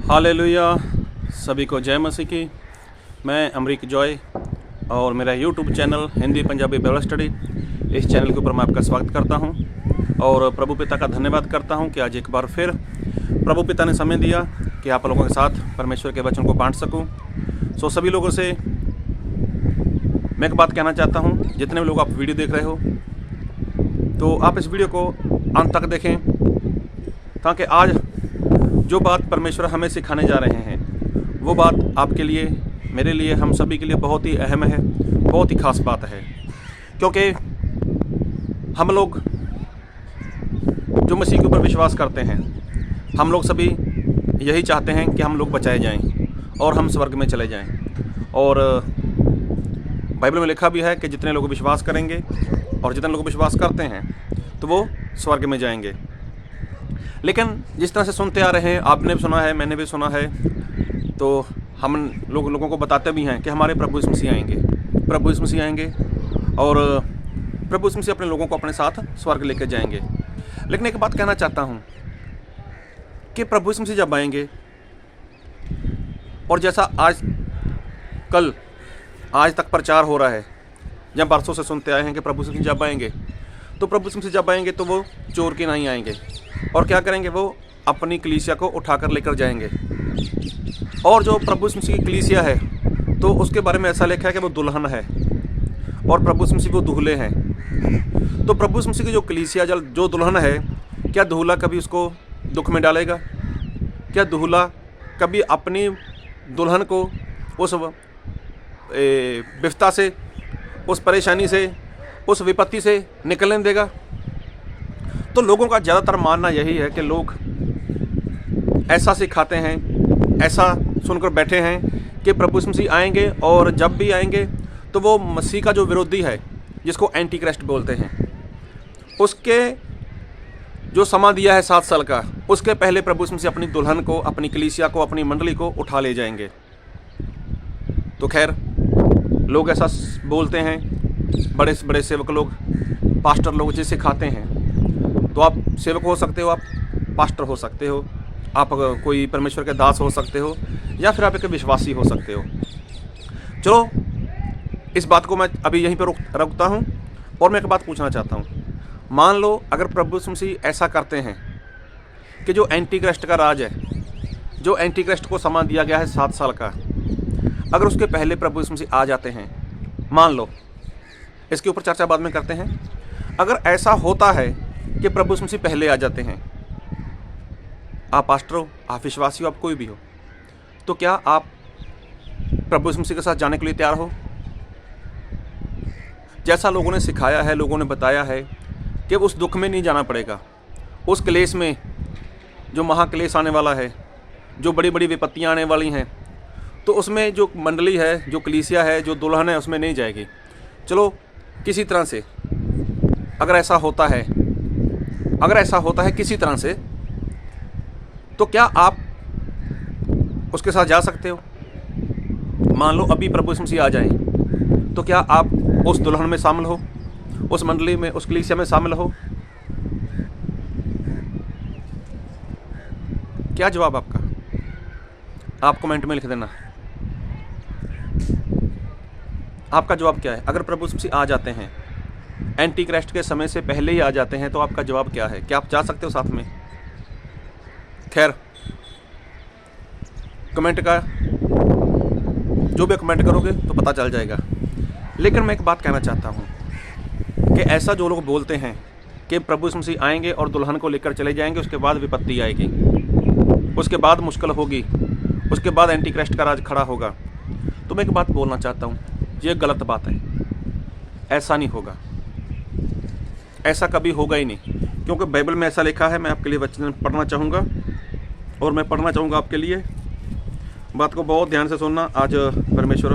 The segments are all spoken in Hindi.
हालेलुया। सभी को जय मसीह की। मैं अमरीक जॉय और मेरा YouTube channel Hindi Punjabi Bible study, इस चैनल के ऊपर मैं आपका स्वागत करता हूं और प्रभु पिता का धन्यवाद करता हूं कि आज एक बार फिर प्रभु पिता ने समय दिया कि आप लोगों के साथ परमेश्वर के वचन को बांट सकूं। सभी लोगों से मैं एक बात कहना चाहता हूं, जितने भी लोग आप वीडियो देख रहे हो तो आप इस वीडियो को अंत तक देखें, ताकि आज जो बात परमेश्वर हमें सिखाने जा रहे हैं वो बात आपके लिए, मेरे लिए, हम सभी के लिए बहुत ही अहम है, बहुत ही खास बात है। क्योंकि हम लोग जो मसीह के ऊपर विश्वास करते हैं, हम लोग सभी यही चाहते हैं कि हम लोग बचाए जाएं और हम स्वर्ग में चले जाएं। और बाइबल में लिखा भी है कि जितने लोग विश्वास करेंगे और जितने लोग विश्वास करते हैं तो वो स्वर्ग में जाएंगे। लेकिन जिस तरह से सुनते आ रहे हैं, आपने भी सुना है, मैंने भी सुना है, तो हम लोगों को बताते भी हैं कि हमारे प्रभु यीशु मसीह आएंगे, प्रभु यीशु मसीह आएंगे और प्रभु यीशु मसीह अपने लोगों को अपने साथ स्वर्ग लेकर जाएंगे। लेकिन एक बात कहना चाहता हूं कि प्रभु यीशु मसीह जब आएंगे, और जैसा आज तक प्रचार हो रहा है, जब बरसों से सुनते आए हैं कि प्रभु यीशु मसीह जब आएंगे, तो प्रभु यीशु मसीह जब आएंगे तो वो चोर के नहीं आएंगे। और क्या करेंगे? वो अपनी कलीसिया को उठाकर लेकर जाएंगे। और जो प्रभु यीशु मसीह की कलीसिया है, तो उसके बारे में ऐसा लिखा है कि वो दुल्हन है और प्रभु यीशु मसीह वो दूल्हे हैं। तो प्रभु यीशु मसीह की जो कलीसिया, जो दुल्हन है, क्या दूल्हा कभी उसको दुख में डालेगा? क्या दूल्हा कभी अपनी दुल्हन को उस विपदा से, उस परेशानी से, उस विपत्ति से निकलने देगा? तो लोगों का ज़्यादातर मानना यही है कि लोग ऐसा सिखाते हैं, ऐसा सुनकर बैठे हैं कि प्रभु यीशु मसीह आएंगे और जब भी आएंगे तो वो मसीह का जो विरोधी है, जिसको एंटी क्राइस्ट बोलते हैं, उसके जो समा दिया है 7 साल का, उसके पहले प्रभु यीशु मसीह अपनी दुल्हन को, अपनी कलीसिया को, अपनी मंडली को उठा ले जाएंगे। तो खैर, लोग ऐसा बोलते हैं, बड़े से बड़े सेवक लोग, पास्टर लोग जिसे सिखाते हैं। तो आप सेवक हो सकते हो, आप पास्टर हो सकते हो, आप कोई परमेश्वर के दास हो सकते हो, या फिर आप एक विश्वासी हो सकते हो। चलो, इस बात को मैं अभी यहीं पर रुकता हूँ और मैं एक बात पूछना चाहता हूँ। मान लो अगर प्रभु यीशु मसीह ऐसा करते हैं कि जो एंटी क्राइस्ट का राज है, जो एंटी क्राइस्ट को समा दिया गया है 7 साल का, अगर उसके पहले प्रभु यीशु मसीह आ जाते हैं, मान लो, इसके ऊपर चर्चा बाद में करते हैं। अगर ऐसा होता है कि प्रभु यीशु मसीह पहले आ जाते हैं, आप पास्टर हो, आप विश्वासी हो, आप कोई भी हो, तो क्या आप प्रभु यीशु मसीह के साथ जाने के लिए तैयार हो? जैसा लोगों ने सिखाया है, लोगों ने बताया है कि उस दुख में नहीं जाना पड़ेगा, उस क्लेश में, जो महाक्लेश आने वाला है, जो बड़ी बड़ी विपत्तियां आने वाली हैं, तो उसमें जो मंडली है, जो कलीसिया है, जो दुल्हन है, उसमें नहीं जाएगी। चलो, किसी तरह से अगर ऐसा होता है किसी तरह से, तो क्या आप उसके साथ जा सकते हो? मान लो अभी प्रभु यीशु मसीह आ जाएं, तो क्या आप उस दुल्हन में शामिल हो, उस मंडली में, उस कलीसिया में शामिल हो? क्या जवाब आपका? आप कमेंट में लिख देना, आपका जवाब क्या है? अगर प्रभु यीशु मसीह आ जाते हैं, एंटी क्राइस्ट के समय से पहले ही आ जाते हैं, तो आपका जवाब क्या है? क्या आप जा सकते हो साथ में? खैर, कमेंट का जो भी कमेंट करोगे तो पता चल जाएगा। लेकिन मैं एक बात कहना चाहता हूँ कि ऐसा जो लोग बोलते हैं कि प्रभु यीशु मसीह आएंगे और दुल्हन को लेकर चले जाएंगे, उसके बाद विपत्ति आएगी, उसके बाद मुश्किल होगी, उसके बाद एंटी क्राइस्ट का राज खड़ा होगा, तो मैं एक बात बोलना चाहता हूँ, ये गलत बात है। ऐसा नहीं होगा, ऐसा कभी होगा ही नहीं, क्योंकि बाइबल में ऐसा लिखा है। मैं आपके लिए वचन पढ़ना चाहूँगा और मैं पढ़ना चाहूँगा आपके लिए। बात को बहुत ध्यान से सुनना। आज परमेश्वर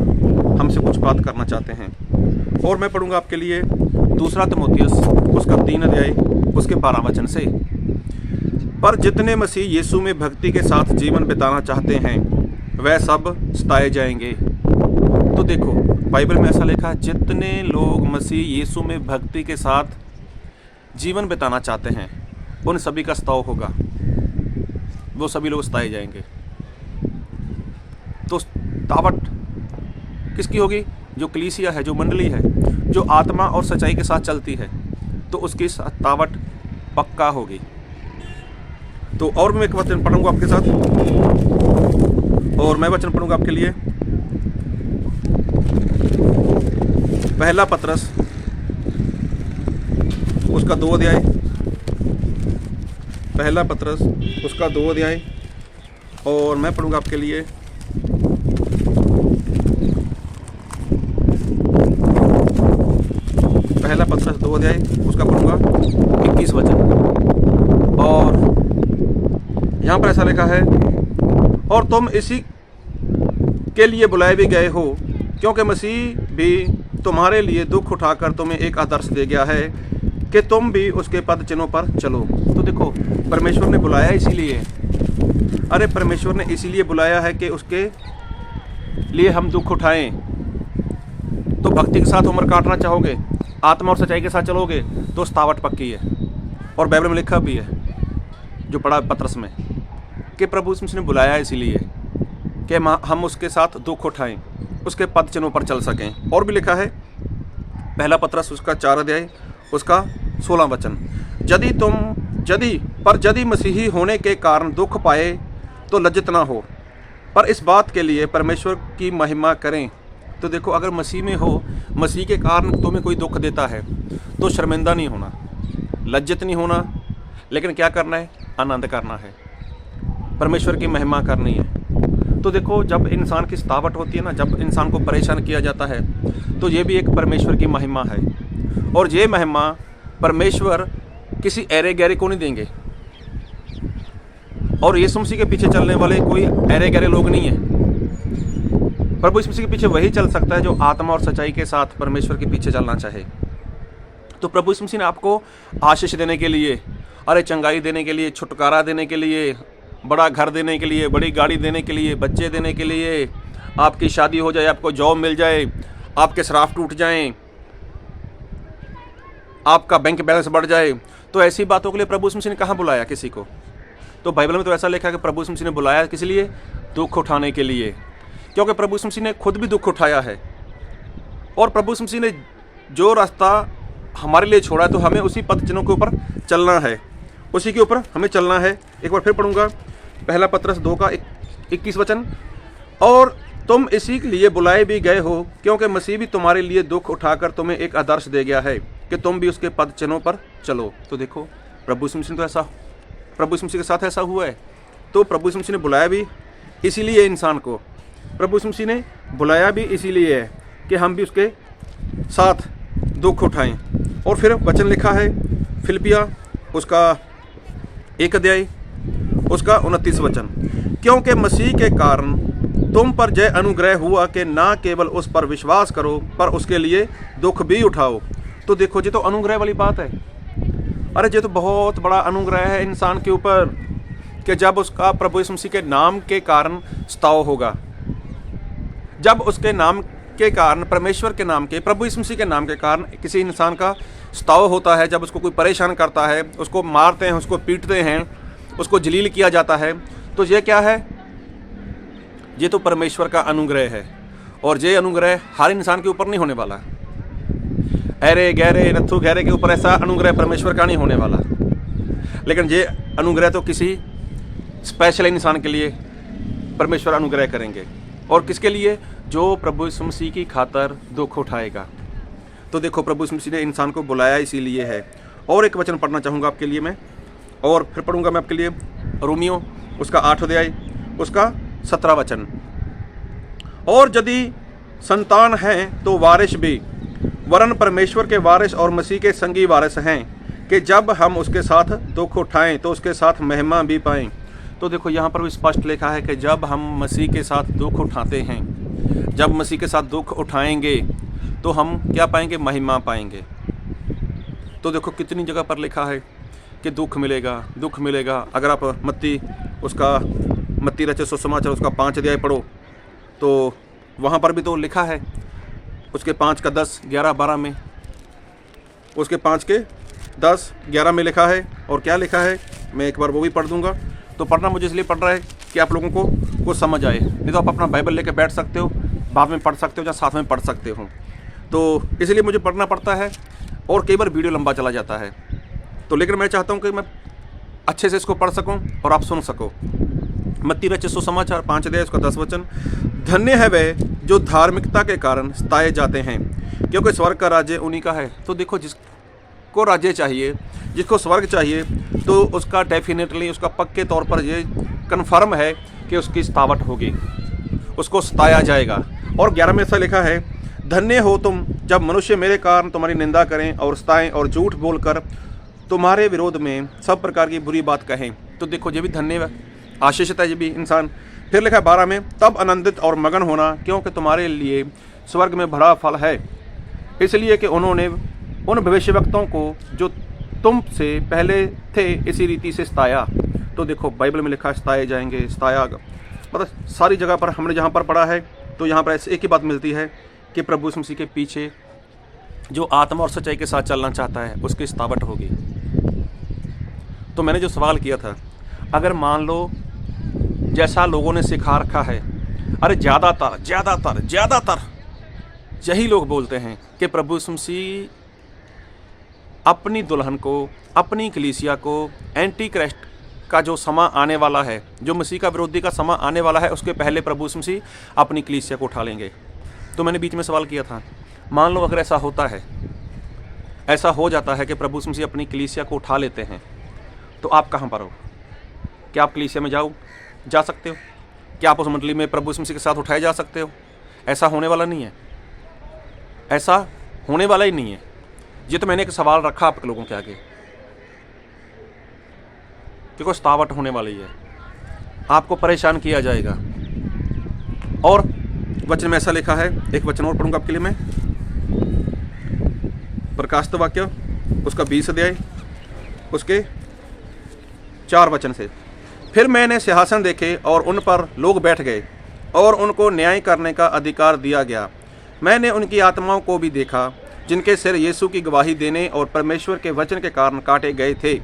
हमसे कुछ बात करना चाहते हैं और मैं पढ़ूँगा आपके लिए 2 तीमुथियुस उसका 3 अध्याय उसके 12 वचन से। पर जितने मसीह यीशु में भक्ति के साथ जीवन बिताना चाहते हैं, वह सब सताए जाएंगे। तो देखो, बाइबल में ऐसा लिखा है, जितने लोग मसीह यीशु में भक्ति के साथ जीवन बिताना चाहते हैं, उन सभी का सताव होगा, वो सभी लोग सताए जाएंगे। तावट किसकी होगी? जो कलीसिया है, जो मंडली है, जो आत्मा और सच्चाई के साथ चलती है, तो उसकी तावट पक्का होगी। तो और मैं एक वचन पढ़ूंगा आपके साथ, और मैं वचन पढ़ूंगा आपके लिए पहला पतरस उसका 2 अध्याय, पहला पतरस उसका 2 अध्याय, और मैं पढ़ूंगा आपके लिए पहला पतरस 2 अध्याय उसका पढ़ूंगा 21 वचन। और यहाँ पर ऐसा लिखा है, और तुम इसी के लिए बुलाए भी गए हो, क्योंकि मसीह भी तुम्हारे लिए दुख उठाकर तुम्हें एक आदर्श दे गया है कि तुम भी उसके पद चिन्हों पर चलो। तो देखो, परमेश्वर ने बुलाया इसीलिए, अरे परमेश्वर ने इसीलिए बुलाया है कि उसके लिए हम दुख उठाएं। तो भक्ति के साथ उम्र काटना चाहोगे, आत्मा और सच्चाई के साथ चलोगे, तो तावट पक्की है। और बाइबल में लिखा भी है, जो पढ़ा पतरस में, कि प्रभु यीशु मसीह ने बुलाया इसीलिए कि हम उसके साथ दुख उठाएं, उसके पद चिन्हों पर चल सकें। और भी लिखा है पहला पतरस उसका 4 अध्याय उसका 16 वचन, यदि मसीही होने के कारण दुख पाए तो लज्जित ना हो, पर इस बात के लिए परमेश्वर की महिमा करें। तो देखो, अगर मसीह में हो, मसीह के कारण तुम्हें कोई दुख देता है, तो शर्मिंदा नहीं होना, लज्जित नहीं होना, लेकिन क्या करना है? आनंद करना है, परमेश्वर की महिमा करनी है। तो देखो, जब इंसान की तावट होती है ना, जब इंसान को परेशान किया जाता है, तो ये भी एक परमेश्वर की महिमा है। और ये महिमा परमेश्वर किसी ऐरे गहरे को नहीं देंगे। और यीशु मसीह के पीछे चलने वाले कोई ऐरे गहरे लोग नहीं है। प्रभु यीशु मसीह के पीछे वही चल सकता है जो आत्मा और सच्चाई के साथ परमेश्वर के पीछे चलना चाहे। तो प्रभु यीशु मसीह ने आपको आशीष देने के लिए, अरे चंगाई देने के लिए, छुटकारा देने के लिए, बड़ा घर देने के लिए, बड़ी गाड़ी देने के लिए, बच्चे देने के लिए, आपकी शादी हो जाए, आपको जॉब मिल जाए, आपके शराफ टूट जाएं, आपका बैंक बैलेंस बढ़ जाए, तो ऐसी बातों के लिए प्रभु यीशु मसीह ने कहाँ बुलाया किसी को? तो बाइबल में तो ऐसा लिखा है कि प्रभु यीशु मसीह ने बुलाया किस लिए? दुख उठाने के लिए, क्योंकि प्रभु यीशु मसीह ने खुद भी दुख उठाया है। और प्रभु यीशु मसीह ने जो रास्ता हमारे लिए छोड़ा है, तो हमें उसी पद चिन्हों के ऊपर चलना है, उसी के ऊपर हमें चलना है। एक बार फिर पढ़ूंगा पहला पतरस 2 का 21 वचन, और तुम इसी के लिए बुलाए भी गए हो, क्योंकि मसीह भी तुम्हारे लिए दुख उठाकर तुम्हें एक आदर्श दे गया है कि तुम भी उसके पद चिन्हों पर चलो। तो देखो, प्रभु यीशु मसीह के साथ ऐसा हुआ है। तो प्रभु यीशु मसीह ने बुलाया भी इसीलिए इंसान को, प्रभु यीशु मसीह ने बुलाया भी इसीलिए है कि हम भी उसके साथ दुख उठाएं। और फिर वचन लिखा है फिलिपिया उसका 1 अध्याय उसका 29 वचन, क्योंकि मसीह के कारण तुम पर जय अनुग्रह हुआ कि ना केवल उस पर विश्वास करो, पर उसके लिए दुख भी उठाओ। तो देखो, ये तो अनुग्रह वाली बात है। अरे ये तो बहुत बड़ा अनुग्रह है इंसान के ऊपर, कि जब उसका प्रभु यीशु मसीह के नाम के कारण सताव होगा, जब उसके नाम के कारण, परमेश्वर के नाम के, प्रभु यीशु मसीह के नाम के कारण किसी इंसान का सताव होता है, जब उसको कोई परेशान करता है, उसको मारते हैं, उसको पीटते हैं, उसको जलील किया जाता है, तो ये क्या है? ये तो परमेश्वर का अनुग्रह है। और ये अनुग्रह हर इंसान के ऊपर नहीं होने वाला। अरे गहरे नथु गहरे के ऊपर ऐसा अनुग्रह परमेश्वर का नहीं होने वाला, लेकिन ये अनुग्रह तो किसी स्पेशल इंसान के लिए परमेश्वर अनुग्रह करेंगे। और किसके लिए? जो प्रभु यीशु मसीह की खातर दुख उठाएगा। तो देखो, प्रभु यीशु मसीह ने इंसान को बुलाया इसीलिए है। और एक वचन पढ़ना चाहूँगा आपके लिए मैं, और फिर पढ़ूंगा मैं आपके लिए रोमियो उसका 8 अध्याय उसका 17 वचन, और यदि संतान हैं तो वारिस भी, वरन परमेश्वर के वारिस और मसीह के संगी वारिस हैं, कि जब हम उसके साथ दुख उठाएं तो उसके साथ महिमा भी पाएं। तो देखो, यहाँ पर भी स्पष्ट लिखा है कि जब हम मसीह के साथ दुख उठाते हैं, जब मसीह के साथ दुख उठाएंगे, तो हम क्या पाएंगे? महिमा पाएंगे। तो देखो, कितनी जगह पर लिखा है कि दुख मिलेगा, दुख मिलेगा। अगर आप मत्ती रचित सुसमाचार उसका 5 अध्याय पढ़ो, तो वहाँ पर भी तो लिखा है, उसके 5 का 10, 11, 12 में, उसके 5 के 10, 11 में लिखा है। और क्या लिखा है, मैं एक बार वो भी पढ़ दूंगा। तो पढ़ना मुझे इसलिए पढ़ रहा है कि आप लोगों को कुछ समझ आए। नहीं तो आप अपना बाइबल लेके बैठ सकते हो, बाद में पढ़ सकते हो या साथ में पढ़ सकते हो। तो इसलिए मुझे पढ़ना पड़ता है और कई बार वीडियो लंबा चला जाता है। तो लेकिन मैं चाहता हूँ कि मैं अच्छे से इसको पढ़ सकूँ और आप सुन सको। मत्ती रचित सुसमाचार 5 अध्याय उसका 10 वचन, धन्य है वे जो धार्मिकता के कारण सताए जाते हैं, क्योंकि स्वर्ग का राज्य उन्हीं का है। तो देखो, जिसको राज्य चाहिए, जिसको स्वर्ग चाहिए, तो उसका डेफिनेटली, उसका पक्के तौर पर ये कन्फर्म है कि उसकी सतावट होगी, उसको सताया जाएगा। और 11 में ऐसा लिखा है, धन्य हो तुम जब मनुष्य मेरे कारण तुम्हारी निंदा करें और सताएं और झूठ बोलकर तुम्हारे विरोध में सब प्रकार की बुरी बात कहें। तो देखो, ये भी धन्य आशीषित है ये भी इंसान। फिर लिखा 12 में, तब आनंदित और मगन होना, क्योंकि तुम्हारे लिए स्वर्ग में बड़ा फल है, इसलिए कि उन्होंने उन भविष्यवक्ताओं को जो तुमसे पहले थे इसी रीति से सताया। तो देखो, बाइबल में लिखा है सताए जाएंगे, सताया, मतलब सारी जगह पर हमने जहाँ पर पढ़ा है तो यहाँ पर ऐसे एक ही बात मिलती है कि प्रभु यीशु मसीह के पीछे जो आत्मा और सच्चाई के साथ चलना चाहता है उसकी सतावट होगी। तो मैंने जो सवाल किया था, अगर मान लो जैसा लोगों ने सिखा रखा है, अरे ज़्यादातर यही लोग बोलते हैं कि प्रभु यीशु मसीह अपनी दुल्हन को, अपनी कलीसिया को, एंटी क्राइस्ट का जो समा आने वाला है, जो मसीह का विरोधी का समा आने वाला है, उसके पहले प्रभु यीशु मसीह अपनी कलीसिया को उठा लेंगे। तो मैंने बीच में सवाल किया था, मान लो अगर ऐसा होता है, ऐसा हो जाता है कि प्रभु यीशु मसीह अपनी कलीसिया को उठा लेते हैं, तो आप कहाँ पर हो? क्या आप कलीसिया में जा सकते हो? क्या आप उस मंडली में प्रभु यीशु मसीह के साथ उठाए जा सकते हो? ऐसा होने वाला नहीं है, ऐसा होने वाला ही नहीं है। ये तो मैंने एक सवाल रखा आप लोगों के आगे, क्योंकि सतावट होने वाली है, आपको परेशान किया जाएगा। और वचन में ऐसा लिखा है, एक वचन और पढ़ूंगा आपके लिए मैं, प्रकाशित वाक्य उसका 20 अध्याय उसके 4 वचन से, फिर मैंने सिंहासन देखे और उन पर लोग बैठ गए और उनको न्याय करने का अधिकार दिया गया। मैंने उनकी आत्माओं को भी देखा जिनके सिर यीशु की गवाही देने और परमेश्वर के वचन के कारण काटे गए थे,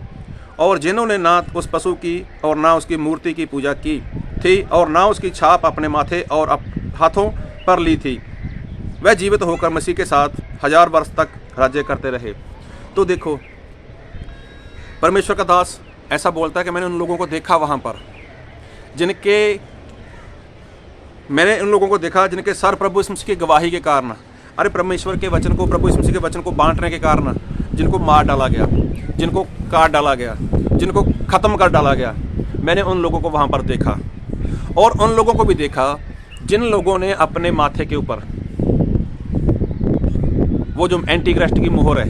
और जिन्होंने ना उस पशु की और ना उसकी मूर्ति की पूजा की थी और ना उसकी छाप अपने माथे और हाथों पर ली थी। वह जीवित होकर मसीह के साथ 1000 वर्ष तक राज्य करते रहे। तो देखो, परमेश्वर का दास ऐसा बोलता है कि मैंने उन लोगों को देखा वहाँ पर, जिनके सर प्रभु यीशु मसीह की गवाही के कारण, अरे परमेश्वर के वचन को, प्रभु यीशु मसीह के वचन को बांटने के कारण जिनको मार डाला गया, जिनको काट डाला गया, जिनको ख़त्म कर डाला गया, मैंने उन लोगों को वहाँ पर देखा। और उन लोगों को भी देखा जिन लोगों ने अपने माथे के ऊपर वो जो एंटी क्राइस्ट की मोहर है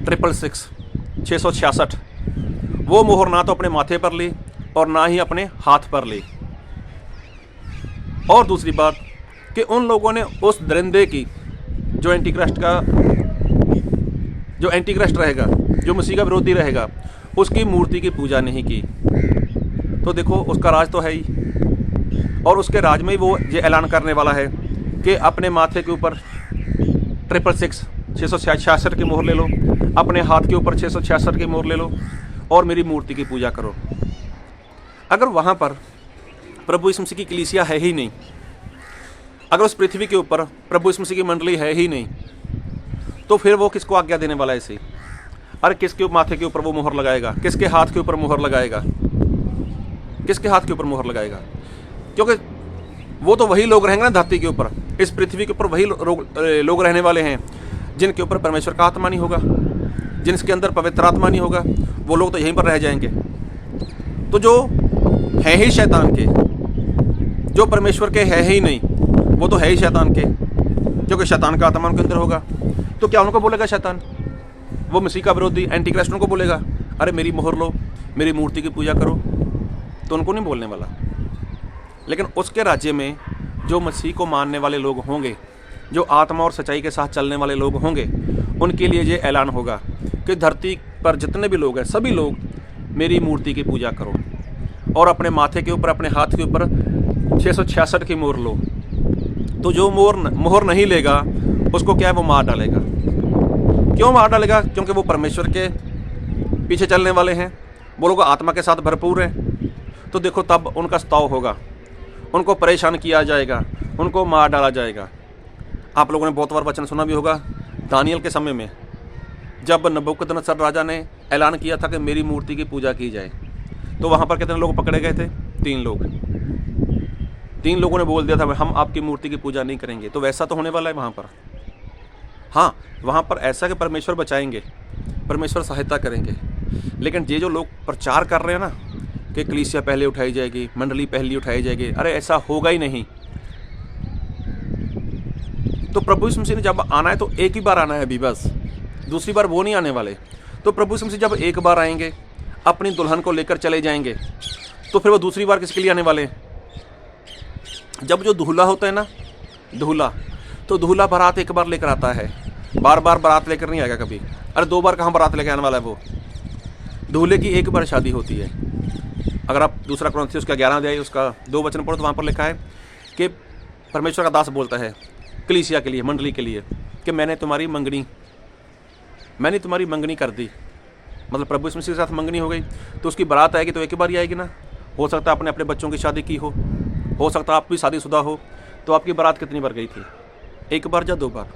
666, वो मोहर ना तो अपने माथे पर ली और ना ही अपने हाथ पर ली। और दूसरी बात कि उन लोगों ने उस दरिंदे की, जो एंटी क्राइस्ट रहेगा, जो मसीह का विरोधी रहेगा, उसकी मूर्ति की पूजा नहीं की। तो देखो, उसका राज तो है ही, और उसके राज में ही वो ये ऐलान करने वाला है कि अपने माथे के ऊपर 666 की मोहर ले लो, अपने हाथ के ऊपर 666 की मोहर ले लो और मेरी मूर्ति की पूजा करो। अगर वहाँ पर प्रभु यीशु मसीह की कलीसिया है ही नहीं, अगर उस पृथ्वी के ऊपर प्रभु यीशु मसीह की मंडली है ही नहीं, तो फिर वो किसको आज्ञा देने वाला है इसे? अरे किसके माथे के ऊपर वो मोहर लगाएगा? किसके हाथ के ऊपर मोहर लगाएगा? किसके हाथ के ऊपर मोहर लगाएगा? क्योंकि वो तो वही लोग रहेंगे ना धरती के ऊपर, इस पृथ्वी के ऊपर वही लोग रहने वाले हैं जिनके ऊपर परमेश्वर का आत्मा नहीं होगा, जिनके अंदर पवित्र आत्मा नहीं होगा। वो लोग तो यहीं पर रह जाएंगे। तो जो है ही शैतान के, जो परमेश्वर के है ही नहीं, वो तो है ही शैतान के, क्योंकि शैतान का आत्मा उनके अंदर होगा। तो क्या उनको बोलेगा शैतान? वो मसीह का विरोधी एंटी क्राइस्ट उनको बोलेगा अरे मेरी मोहर लो, मेरी मूर्ति की पूजा करो? तो उनको नहीं बोलने वाला। लेकिन उसके राज्य में जो मसीह को मानने वाले लोग होंगे, जो आत्मा और सच्चाई के साथ चलने वाले लोग होंगे, उनके लिए ये ऐलान होगा कि धरती पर जितने भी लोग हैं, सभी लोग मेरी मूर्ति की पूजा करो और अपने माथे के ऊपर, अपने हाथ के ऊपर 666 की मोहर लो। तो जो मोहर नहीं लेगा उसको क्या है, वो मार डालेगा। क्यों मार डालेगा? क्योंकि वो परमेश्वर के पीछे चलने वाले हैं, वो लोग आत्मा के साथ भरपूर हैं। तो देखो तब उनका सताव होगा, उनको परेशान किया जाएगा, उनको मार डाला जाएगा। आप लोगों ने बहुत बार वचन सुना भी होगा, दानियल के समय में जब नबूकदनेस्सर राजा ने ऐलान किया था कि मेरी मूर्ति की पूजा की जाए, तो वहाँ पर कितने लोग पकड़े गए थे? 3 लोग। 3 लोगों ने बोल दिया था हम आपकी मूर्ति की पूजा नहीं करेंगे। तो वैसा तो होने वाला है वहाँ पर। हाँ, वहाँ पर ऐसा कि परमेश्वर बचाएंगे, परमेश्वर सहायता करेंगे। लेकिन ये जो लोग प्रचार कर रहे हैं ना कि कलीसिया पहले उठाई जाएगी, मंडली पहले उठाई जाएगी, अरे ऐसा होगा ही नहीं। तो प्रभु यीशु मसीह ने जब आना है तो एक ही बार आना है अभी, बस दूसरी बार वो नहीं आने वाले। तो प्रभु यीशु मसीह जब एक बार आएंगे, अपनी दुल्हन को लेकर चले जाएंगे, तो फिर वो दूसरी बार किसके लिए आने वाले हैं? जब जो दूल्हा होता है ना, दूल्हा, तो दूल्हा बारात एक बार लेकर आता है, बार बार बारात लेकर नहीं आएगा कभी। अरे 2 बार कहाँ बारात लेकर आने वाला है वो? दूल्हे की एक बार शादी होती है। अगर आप दूसरा कुरिन्थियों उसका 11 अध्याय उसका 2 वचन पढ़ो तो वहाँ पर लिखा है कि परमेश्वर का दास बोलता है कलीसिया के लिए, मंडली के लिए, कि मैंने तुम्हारी मंगनी कर दी। मतलब प्रभु यीशु मसीह के साथ मंगनी हो गई, तो उसकी बारात आएगी तो एक ही बार ही आएगी ना। हो सकता है आपने अपने बच्चों की शादी की हो सकता है आप भी शादीशुदा हो, तो आपकी बारात कितनी बार गई थी? 1 बार या 2 बार?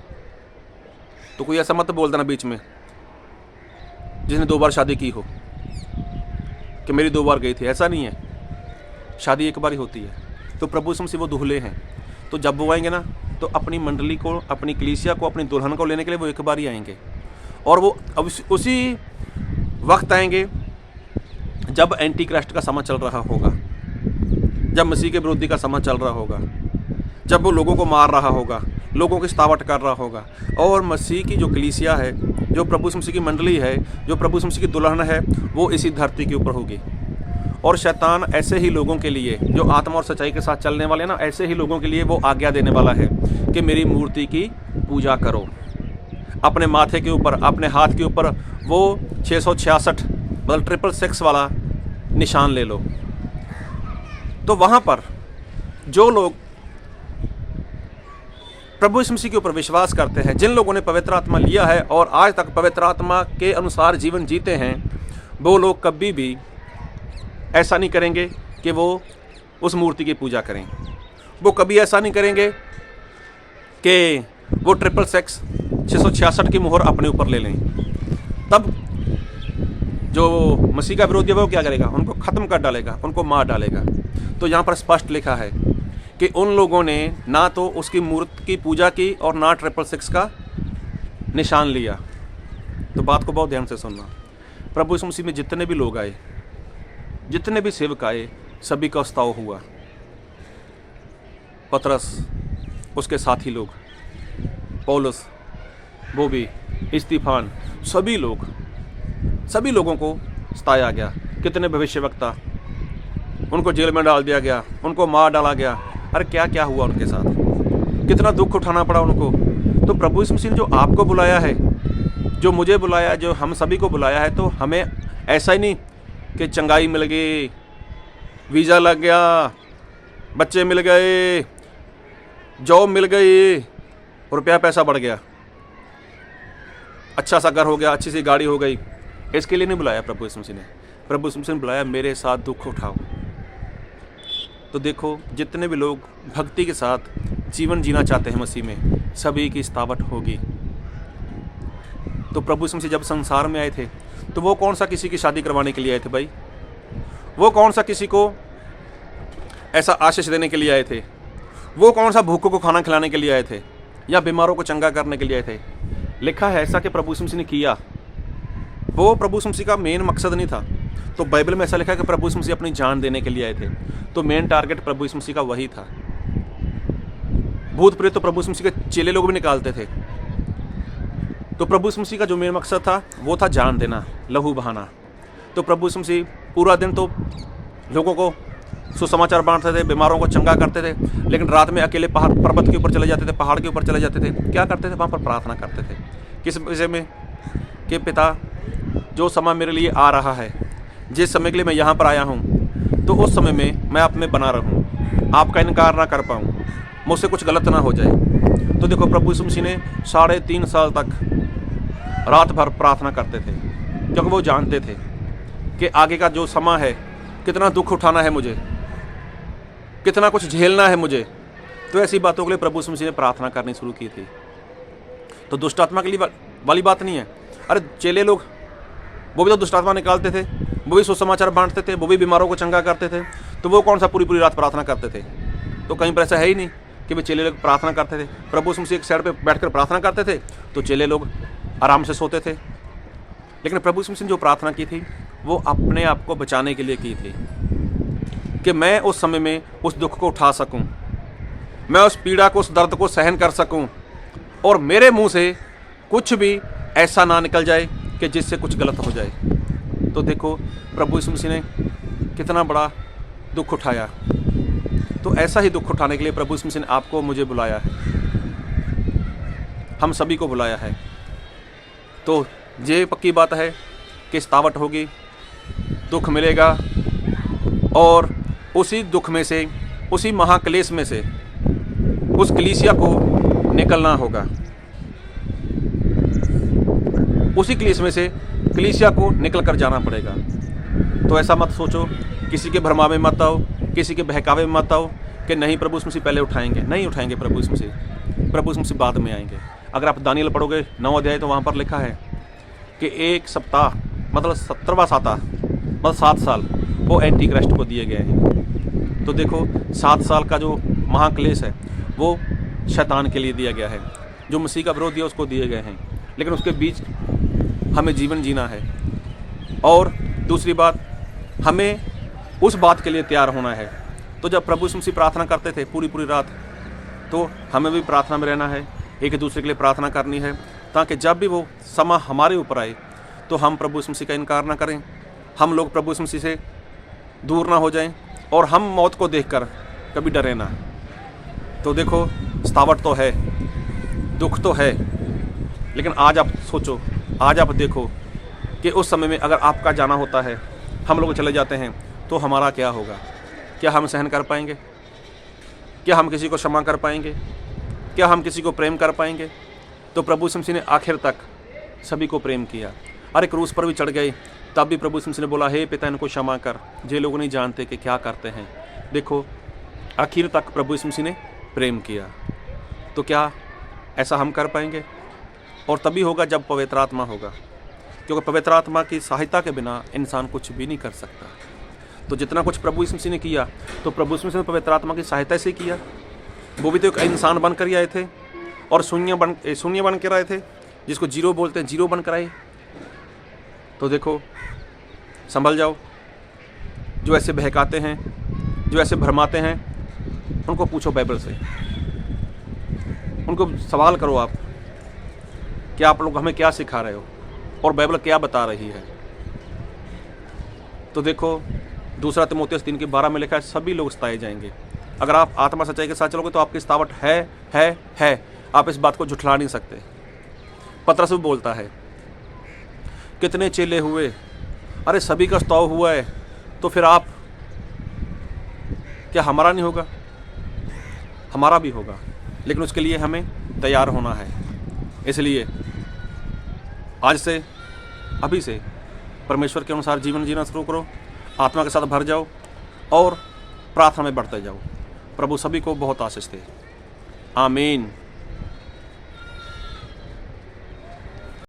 तो कोई ऐसा मत बोल देना बीच में जिसने 2 बार शादी की हो कि मेरी 2 बार गई थी। ऐसा नहीं है, शादी 1 बार ही होती है। तो प्रभु यीशु मसीह वो दूल्हे हैं, तो जब वो आएंगे ना तो अपनी मंडली को, अपनी कलीसिया को, अपनी दुल्हन को लेने के लिए वो 1 बार ही आएंगे। और वो अब उसी वक्त आएंगे जब एंटी क्राइस्ट का समय चल रहा होगा, जब मसीह के विरोधी का समय चल रहा होगा, जब वो लोगों को मार रहा होगा, लोगों की सतावट कर रहा होगा। और मसीह की जो कलीसिया है, जो प्रभु यीशु मसीह की मंडली है, जो प्रभु यीशु मसीह की दुल्हन है, वो इसी धरती के ऊपर होगी। और शैतान ऐसे ही लोगों के लिए, जो आत्मा और सच्चाई के साथ चलने वाले ना, ऐसे ही लोगों के लिए वो आज्ञा देने वाला है कि मेरी मूर्ति की पूजा करो। अपने माथे के ऊपर, अपने हाथ के ऊपर वो 666 मतलब 666 वाला निशान ले लो। तो वहाँ पर जो लोग प्रभु यीशु मसीह के ऊपर विश्वास करते हैं, जिन लोगों ने पवित्र आत्मा लिया है और आज तक पवित्र आत्मा के अनुसार जीवन जीते हैं, वो लोग कभी भी ऐसा नहीं करेंगे कि वो उस मूर्ति की पूजा करें। वो कभी ऐसा नहीं करेंगे कि वो 666 666 की मोहर अपने ऊपर ले लें। तब जो मसीह का विरोधी है वो क्या करेगा? उनको ख़त्म कर डालेगा, उनको मार डालेगा। तो यहाँ पर स्पष्ट लिखा है कि उन लोगों ने ना तो उसकी मूर्ति की पूजा की और ना 666 का निशान लिया। तो बात को बहुत ध्यान से सुनना। प्रभु यीशु मसीह में जितने भी लोग आए, जितने भी सेवक आए, सभी का उस्ताव हुआ। पतरस, उसके साथी लोग, पौलुस, वो भी, इस्तीफान, सभी लोगों को सताया गया। कितने भविष्यवक्ता, उनको जेल में डाल दिया गया, उनको मार डाला गया। अरे क्या क्या हुआ उनके साथ, कितना दुख उठाना पड़ा उनको। तो प्रभु यीशु मसीह ने जो आपको बुलाया है, जो मुझे बुलाया, जो हम सभी को बुलाया है, तो हमें ऐसा ही नहीं कि चंगाई मिल गई, वीज़ा लग गया, बच्चे मिल गए, जॉब मिल गई, रुपया पैसा बढ़ गया, अच्छा सा घर हो गया, अच्छी सी गाड़ी हो गई, इसके लिए नहीं बुलाया प्रभु यीशु मसीह ने। प्रभु यीशु मसीह ने बुलाया मेरे साथ दुख उठाओ। तो देखो, जितने भी लोग भक्ति के साथ जीवन जीना चाहते हैं मसीह में, सभी की सतावट होगी। तो प्रभु यीशु मसीह जब संसार में आए थे, तो वो कौन सा किसी की शादी करवाने के लिए आए थे भाई? वो कौन सा किसी को ऐसा आशीष देने के लिए आए थे? वो कौन सा भूखों को खाना खिलाने के लिए आए थे, या बीमारों को चंगा करने के लिए आए थे? लिखा है ऐसा कि प्रभु यीशु मसीह ने किया। वो प्रभु यीशु मसीह का मेन मकसद नहीं था। तो बाइबल में ऐसा लिखा है कि प्रभु यीशु मसीह अपनी जान देने के लिए आए थे। तो मेन टारगेट प्रभु यीशु मसीह का वही था। भूत प्रेत तो प्रभु यीशु मसीह के चेले लोग भी निकालते थे। तो प्रभु यीशु मसीह का जो मेन मकसद था वो था जान देना, लहू बहाना। तो प्रभु यीशु मसीह पूरा दिन तो लोगों को सुसमाचार बांटते थे, बीमारों को चंगा करते थे, लेकिन रात में अकेले पर्वत के ऊपर चले जाते थे, पहाड़ के ऊपर चले जाते थे। क्या करते थे? वहाँ पर प्रार्थना करते थे। किस विषय में? कि पिता, जो समय मेरे लिए आ रहा है, जिस समय के लिए मैं यहाँ पर आया हूँ, तो उस समय में मैं आप में बना रहूँ, आपका इनकार ना कर पाऊँ, मुझसे कुछ गलत ना हो जाए। तो देखो, प्रभु यीशु मसीह ने 3.5 साल तक रात भर प्रार्थना करते थे, क्योंकि वो जानते थे कि आगे का जो समय है कितना दुख उठाना है मुझे, कितना कुछ झेलना है मुझे। तो ऐसी बातों के लिए प्रभु यीशु मसीह ने प्रार्थना करनी शुरू की थी। तो दुष्ट आत्मा के लिए वाली बात नहीं है। अरे चेले लोग, वो भी तो दुष्ट आत्मा निकालते थे, वो भी सुसमाचार बांटते थे, वो भी बीमारों को चंगा करते थे। तो वो कौन सा पूरी पूरी रात प्रार्थना करते थे? तो कहीं पर ऐसा है ही नहीं कि वे चेले लोग प्रार्थना करते थे। प्रभु यीशु मसीह एक साइड पे बैठकर प्रार्थना करते थे तो चेले लोग आराम से सोते थे। लेकिन प्रभु यीशु मसीह ने जो प्रार्थना की थी वो अपने आप को बचाने के लिए की थी, कि मैं उस समय में उस दुख को उठा सकूं, मैं उस पीड़ा को, उस दर्द को सहन कर सकूं, और मेरे मुंह से कुछ भी ऐसा ना निकल जाए कि जिससे कुछ गलत हो जाए। तो देखो प्रभु यीशु मसीह ने कितना बड़ा दुख उठाया। तो ऐसा ही दुख उठाने के लिए प्रभु यीशु मसीह ने आपको, मुझे बुलाया है, हम सभी को बुलाया है। तो ये पक्की बात है कि सतावट होगी, दुख मिलेगा, और उसी दुख में से, उसी महाक्लेश में से उस कलीसिया को निकलना होगा। उसी क्लेश में से कलीसिया को निकल कर जाना पड़ेगा। तो ऐसा मत सोचो, किसी के भरमावे में मत आओ, किसी के बहकावे में मत आओ कि नहीं प्रभु यीशु मसीह पहले उठाएंगे। नहीं उठाएंगे प्रभु यीशु मसीह, प्रभु यीशु मसीह बाद में आएंगे। अगर आप दानियल पढ़ोगे 9 अध्याय तो वहाँ पर लिखा है कि एक सप्ताह, मतलब 17वां साता, मतलब 7 साल वो एंटी क्राइस्ट को दिए गए हैं। तो देखो 7 साल का जो महाक्लेश है वो शैतान के लिए दिया गया है, जो मसीह का विरोधी है उसको दिए गए हैं। लेकिन उसके बीच हमें जीवन जीना है। और दूसरी बात, हमें उस बात के लिए तैयार होना है। तो जब प्रभु यीशु मसीह प्रार्थना करते थे पूरी पूरी रात, तो हमें भी प्रार्थना में रहना है, एक दूसरे के लिए प्रार्थना करनी है, ताकि जब भी वो समय हमारे ऊपर आए तो हम प्रभु यीशु मसीह का इनकार ना करें, हम लोग प्रभु यीशु मसीह से दूर ना हो जाएं, और हम मौत को देखकर कभी डरे ना। तो देखो सतावट तो है, दुख तो है, लेकिन आज आप सोचो, आज आप देखो कि उस समय में अगर आपका जाना होता है, हम लोग चले जाते हैं, तो हमारा क्या होगा? क्या हम सहन कर पाएंगे? क्या हम किसी को क्षमा कर पाएंगे? क्या हम किसी को प्रेम कर पाएंगे? तो प्रभु यीशु मसीह ने आखिर तक सभी को प्रेम किया। अरे क्रूस पर भी चढ़ गए, तब भी प्रभु यीशु मसीह ने बोला, हे पिता इनको क्षमा कर, जे लोग नहीं जानते कि क्या करते हैं। देखो आखिर तक प्रभु यीशु मसीह ने प्रेम किया। तो क्या ऐसा हम कर पाएंगे? और तभी होगा जब पवित्र आत्मा होगा, क्योंकि पवित्र आत्मा की सहायता के बिना इंसान कुछ भी नहीं कर सकता। तो जितना कुछ प्रभु यीशु मसीह ने किया, तो प्रभु यीशु मसीह ने पवित्र आत्मा की सहायता से किया। वो भी तो एक इंसान बन कर ही आए थे, और शून्य बन कर आए थे, जिसको जीरो बोलते हैं, जीरो बन कर आए। तो देखो संभल जाओ, जो ऐसे बहकाते हैं, जो ऐसे भरमाते हैं, उनको पूछो बाइबल से, उनको सवाल करो आप कि आप लोग हमें क्या सिखा रहे हो और बाइबल क्या बता रही है। तो देखो 2 तीमुथियुस 3:12 में लिखा है, सभी लोग सताए जाएंगे। अगर आप आत्मा सच्चाई के साथ चलोगे तो आपकी सतावट है। आप इस बात को झुठला नहीं सकते। पतरस भी बोलता है, कितने चेले हुए, अरे सभी का सताव हुआ है, तो फिर आप, क्या हमारा नहीं होगा? हमारा भी होगा, लेकिन उसके लिए हमें तैयार होना है। इसलिए आज से, अभी से परमेश्वर के अनुसार जीवन जीना शुरू करो, आत्मा के साथ भर जाओ और प्रार्थना में बढ़ते जाओ। प्रभु सभी को बहुत आशीष दे। आमीन।